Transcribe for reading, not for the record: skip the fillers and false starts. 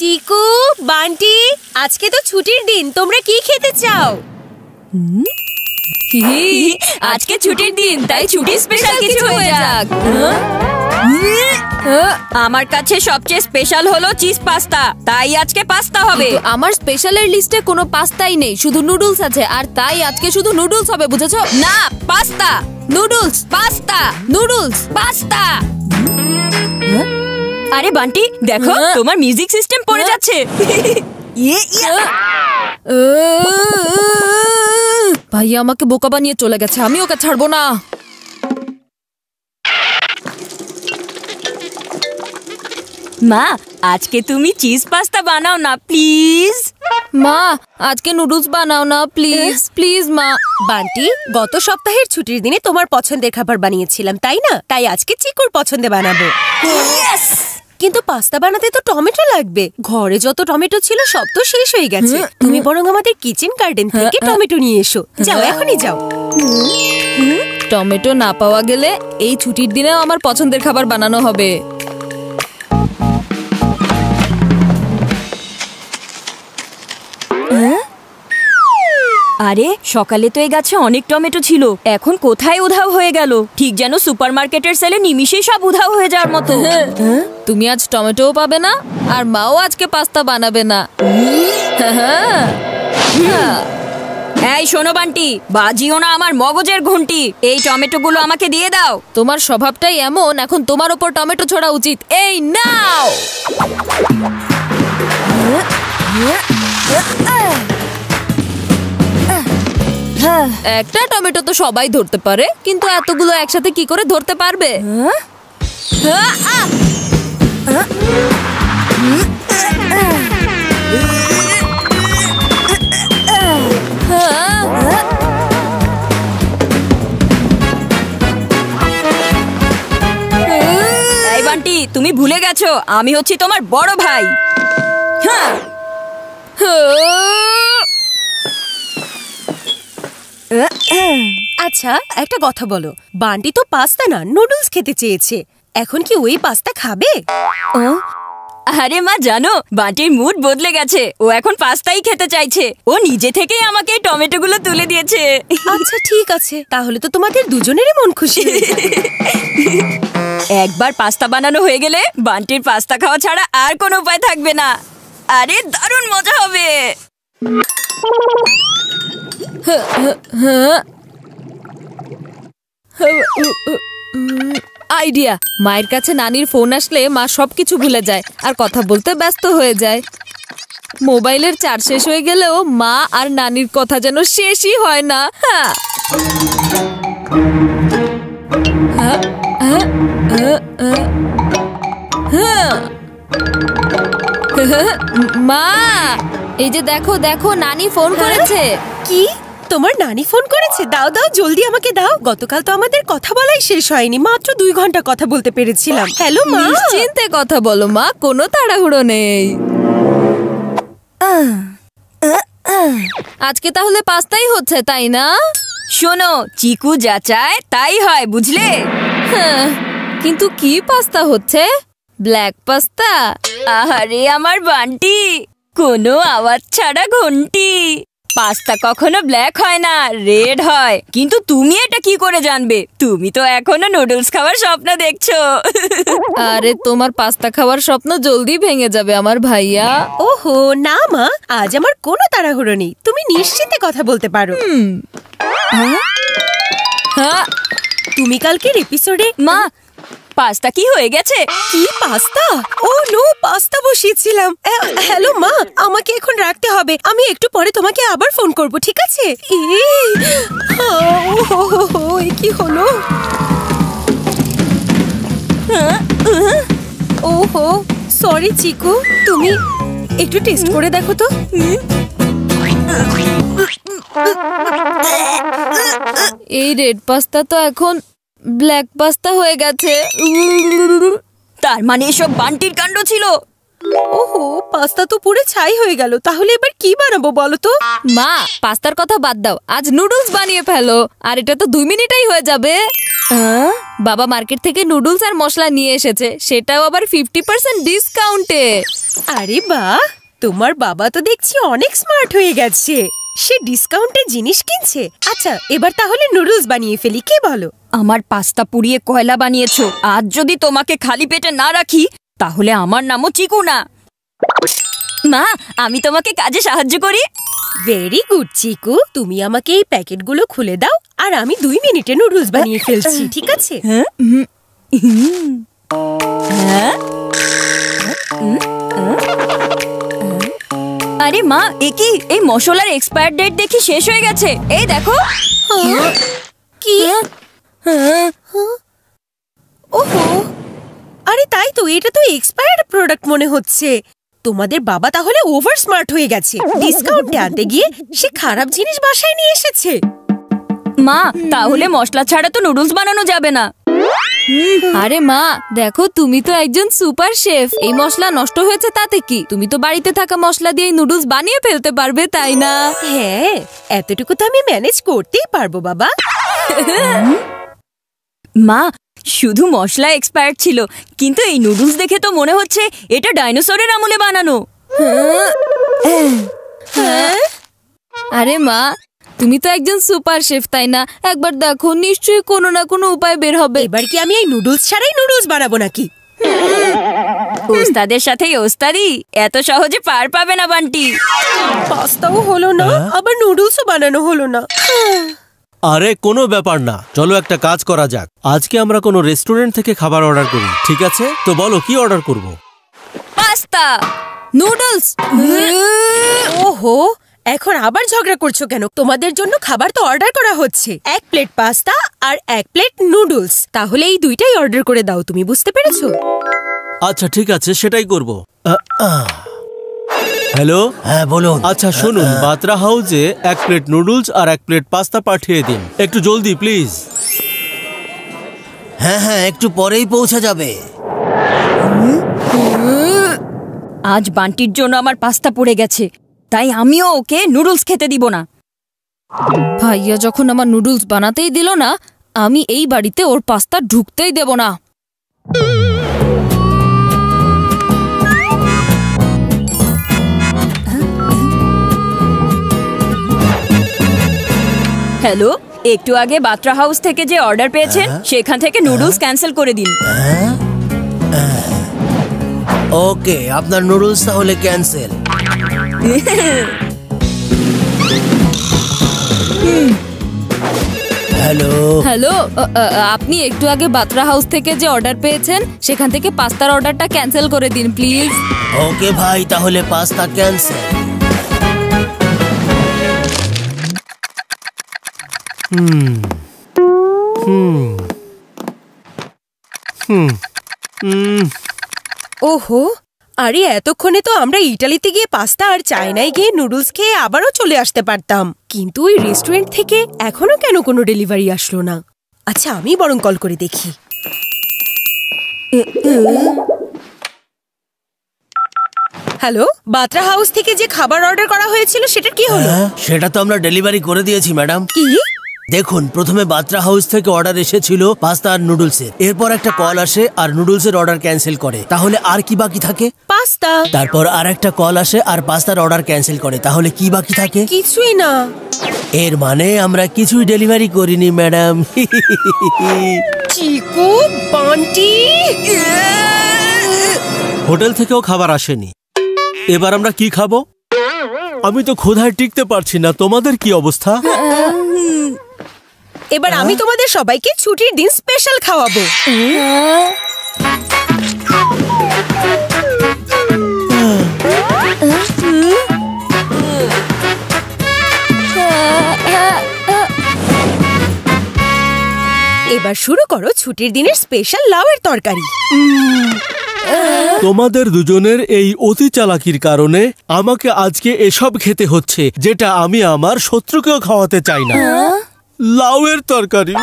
চিকু, বান্টি, আজকে তো ছুটির দিন, তোমরা কি খেতে চাও? আজকে ছুটির দিন, তাই ছুটি স্পেশাল কিছু হয়ে যাক। আমার কাছে সবচেয়ে স্পেশাল হলো চিজ পাস্তা, তাই আজকে পাস্তা হবে। আমার স্পেশালের লিস্টে কোনো পাস্তাই নেই, শুধু নুডলস আছে, আর তাই আজকে শুধু নুডলস হবে, বুঝেছো? না, pasta, noodles, pasta, noodles, pasta. আরে বান্টি, দেখো তোমার মিউজিক সিস্টেম পড়ে যাচ্ছে। ভাইয়া আমাকে বোকা বানিয়ে চলে গেছে, আমি ওকে ছাড়বো না। মা, আজকে তুমি চিজ পাস্তা বানাও না প্লিজ। মা, আজকে নুডলস বানাও না প্লিজ, প্লিজ মা। বান্টি, গত সপ্তাহের ছুটির দিনে তোমার পছন্দের খাবার বানিয়েছিলাম, তাই না? তাই আজকে চিকুর পছন্দে বানাবো। কিন্তু পাস্তা বানাতে তো টমেটো লাগবে, ঘরে যত টমেটো ছিল সব তো শেষ হয়ে গেছে। তুমি বরং আমাদের কিচেন গার্ডেন থেকে টমেটো নিয়ে এসো। যাও, এখনই যাও। টমেটো না পাওয়া গেলে এই ছুটির দিনেও আমার পছন্দের খাবার বানানো হবে। আরে সকালে তো এই গাছে অনেক টমেটো ছিল, এখন কোথায় উধাও হয়ে গেল? ঠিক যেন সুপারমার্কেটের সেলে নিমিষেই সব উধাও হয়ে যাওয়ার মতো। তুমি আজ টমেটোও পাবে না, আর মাও আজকে পাস্তা বানাবে না। এই শোনো বান্টি, বাজিও না আমার মগজের ঘন্টি। এই টমেটো গুলো আমাকে দিয়ে দাও। তোমার স্বভাবটাই এমন, এখন তোমার ওপর টমেটো ছোড়া উচিত। এই নাও। একটা টমেটো তো সবাই ধরতে পারে, কিন্তু এতগুলো একসাথে কি করে ধরতে পারবে? এই বান্টি, তুমি ভুলে গেছো আমি হচ্ছি তোমার বড় ভাই। আচ্ছা, একটা কথা বলো, বান্টি তো পাস্তা না নুডলস খেতে চেয়েছে, এখন কি ওই পাস্তা খাবে? আরে মা, জানো বান্টির মুড বদলে গেছে, ও এখন পাস্তাই খেতে চাইছে। ও নিজে থেকেই আমাকে টমেটো গুলো তুলে দিয়েছে। আচ্ছা ঠিক আছে, তাহলে তো তোমাদের দুজনেরই মন খুশি। একবার পাস্তা বানানো হয়ে গেলে বান্টির পাস্তা খাওয়া ছাড়া আর কোনো উপায় থাকবে না। আরে দারুণ মজা হবে। আইডিয়া, মায়ের কাছে নানির ফোন আসলে মা সবকিছু ভুলে যায় আর কথা বলতে ব্যস্ত হয়ে যায়। মোবাইলের চার্জ শেষ হয়ে গেলেও মা আর নানির কথা যেন শেষই হয় না। মা, এই যে দেখো দেখো, নানি ফোন করেছে। কি? তোমার নানি ফোন করেছে? দাও দাও, জলদি আমাকে দাও। গতকাল তো আমাদের কথা বলাই শেষ হয়নি, মাত্র 2 ঘন্টা কথা বলতে পেরেছিলাম। হ্যালো মা। নিশ্চিন্তে কথা বলো মা, কোনো তাড়াহুড়ো নেই। আজকে তাহলে পাস্তাই হচ্ছে, তাই না? শোনো, চিকু যা চায় তাই হয়, বুঝলে? কিন্তু কি পাস্তা হচ্ছে? Black pasta? আরে আমার বান্টি, কোনো আওয়াজ ছাড়া ঘন্টি। পাস্তা কখনো ব্ল্যাক হয় না, রেড হয়। কিন্তু তুমি এটা কি করে জানবে? তুমি তো এখনো নুডলস খাওয়ার স্বপ্ন দেখছো। আরে তোমার পাস্তা খাওয়ার স্বপ্ন জলদি ভেঙে যাবে আমার ভাইয়া। ওহো না মা, আজ আমার কোনো তাড়াহুড়ো নেই, তুমি নিশ্চিন্তে কথা বলতে পারো। তুমি কালকের এপিসোডে মা, পাস্তা কি হয়ে গেছে? কি পাস্তা? ও নো, পাস্তা বসিয়েছিলাম। হ্যালো মা, আমাকে এখন রাখতে হবে, আমি একটু পরে তোমাকে আবার ফোন করব, ঠিক আছে? কি হলো? ওহো সরি চিকু, তুমি একটু টেস্ট করে দেখো তো। এই রেড পাস্তা তো এখন ব্ল্যাক পাস্তা হয়ে গেছে। তার মানে এসব বান্টির কাণ্ড ছিল। ওহো, পাস্তা তো পুরো ছাই হয়ে গেল, তাহলে এবার কি বানাবো বলো তো? মা, পাস্তার কথা বাদ দাও, আজ নুডলস বানিয়ে ফেলো, আর এটা তো 2 মিনিটেই হয়ে যাবে। বাবা মার্কেট থেকে নুডলস আর মশলা নিয়ে এসেছে, সেটাও আবার 50% ডিসকাউন্টে। আরে বাহ, তোমার বাবা তো দেখছি অনেক স্মার্ট হয়ে গেছে। সে ডিসকাউন্টে জিনিস কিনছে। আচ্ছা, এবার তাহলে নুডলস বানিয়ে ফেলি, কি বলো? আমার পাস্তা পুড়িয়ে কয়লা বানিয়েছো। আজ যদি তোমাকে খালি পেটে না রাখি তাহলে আমার নামও চিকু না। মা, আমি তোমাকে কাজে সাহায্য করি। ভেরি গুড চিকু, তুমি আমাকে এই প্যাকেটগুলো খুলে দাও আর আমি 2 মিনিটে নুডলস বানিয়ে ফেলছি, ঠিক আছে? আরে মা, কি এই মশলার এক্সপায়ার ডেট দেখি শেষ হয়ে গেছে। এই দেখো। কি? ওহো, আরে তাই তো, এটা তো এক্সপায়ার্ড প্রোডাক্ট মনে হচ্ছে। তোমাদের বাবা তাহলে ওভার স্মার্ট হয়ে গেছে। ডিসকাউন্টে আনতে গিয়ে সে খারাপ জিনিস বাসায় নিয়ে এসেছে। মা, তাহলে মশলা ছাড়া তো নুডলস বানানো যাবে না। আরে মা, দেখো তুমি তো একজন সুপার শেফ। এই মশলা নষ্ট হয়েছে তাতে কি? তুমি তো বাড়িতে থাকা মশলা দিয়ে নুডলস বানিয়ে ফেলতে পারবে, তাই না? হ্যাঁ, এতটুকু তো আমি ম্যানেজ করতেই পারবো বাবা। মা, শুধু মশলা এক্সপায়ার ছিল, কিন্তু এই নুডলস দেখে তো মনে হচ্ছে এটা ডাইনোসরের আমলে বানানো। আরে মা, তুমি তো একজন সুপার শেফ, তাই না? একবার দেখো, নিশ্চয়ই কোনো না কোনো উপায় বের হবে। এবার কি আমি এই নুডলস ছাড়াই নুডলস বানাবো নাকি? ওস্তাদের সাথেই ওস্তাদি, এত সহজে পার পাবে না বান্টি। পাস্তাও হলো না, আবার নুডলসও বানানো হলো না। আরে কোনো ব্যাপার না, চলো একটা কাজ করা যাক। আজকে আমরা কোনো রেস্টুরেন্ট থেকে খাবার অর্ডার করি, ঠিক আছে? তো বলো কি অর্ডার করব? Pasta, noodles. ওহো, এখন আবার ঝগড়া করছো কেন? তোমাদের জন্য খাবার তো অর্ডার করা হচ্ছে। 1 প্লেট পাস্তা আর 1 প্লেট নুডলস। তাহলে এই দুইটাই অর্ডার করে দাও, তুমি বুঝতে পেরেছো? আচ্ছা ঠিক আছে, সেটাই করব। হ্যালো, হ্যাঁ বলুন। আচ্ছা শুনুন, বাত্রা হাউসে 1 প্লেট নুডলস আর 1 প্লেট পাস্তা পাঠিয়ে দিন, একটু জলদি প্লিজ। হ্যাঁ হ্যাঁ, একটু পরেই পৌঁছে যাবে। আজ বান্টির জন্য আমার পাস্তা পড়ে গেছে, তাই আমিও ওকে নুডলস খেতে দিব না। ভাইয়া যখন আমার নুডলস বানাতেই দিল না, আমি এই বাড়িতে ওর পাস্তা ঢুকতেই দেব না। হ্যালো, একটু আগে বাত্রা হাউস থেকে যে অর্ডার পেয়েছেন সেখান থেকে নুডলস ক্যান্সেল করে দিন। ওকে, আপনার নুডলস তাহলে ক্যান্সেল। হ্যালো হ্যালো, আপনি একটু আগে বাত্রা হাউস থেকে যে অর্ডার পেয়েছেন সেখান থেকে পাস্তার অর্ডারটা ক্যান্সেল করে দিন প্লিজ। ওকে ভাই, তাহলে পাস্তা ক্যান্সেল। ওহো, আরে এতক্ষণে তো আমরা ইটালিতে গিয়ে পাস্তা আর চায়নায় গিয়ে নুডলস খেয়ে আবারও চলে আসতে পারতাম। কিন্তু ওই রেস্টুরেন্ট থেকে এখনো কেন কোনো ডেলিভারি আসলো না? আচ্ছা, আমি বরং কল করে দেখি। হ্যালো, বাত্রা হাউস থেকে যে খাবার অর্ডার করা হয়েছিল সেটা কি হলো? সেটা তো আমরা ডেলিভারি করে দিয়েছি ম্যাডাম। কি? দেখুন, প্রথমে বাত্রা হাউস থেকে অর্ডার এসেছিল পাস্তা আর নুডলসের। এরপর একটা কল আসে আর নুডলসের অর্ডার ক্যান্সেল করে। তাহলে আর কি বাকি থাকে? পাস্তা। তারপর আর একটা কল আসে আর পাস্তার অর্ডার ক্যান্সেল করে। তাহলে কি বাকি থাকে? কিছুই না। এর মানে আমরা কিছুই ডেলিভারি করিনি ম্যাডাম। চিকু, বান্টি। হোটেল থেকেও খাবার আসেনি, এবার আমরা কি খাবো? আমি তো ক্ষুধায় টিকতে পারছি না। তোমাদের কি অবস্থা? এবার আমি তোমাদের সবাইকে ছুটির দিন স্পেশাল খাওয়াবো। এবার শুরু করো ছুটির দিনের স্পেশাল লাউয়ের তরকারি। তোমাদের দুজনের এই অতি চালাকির কারণে আমাকে আজকে এসব খেতে হচ্ছে, যেটা আমি আমার শত্রুকেও খাওয়াতে চাই না। লাউয়ের তরকারি।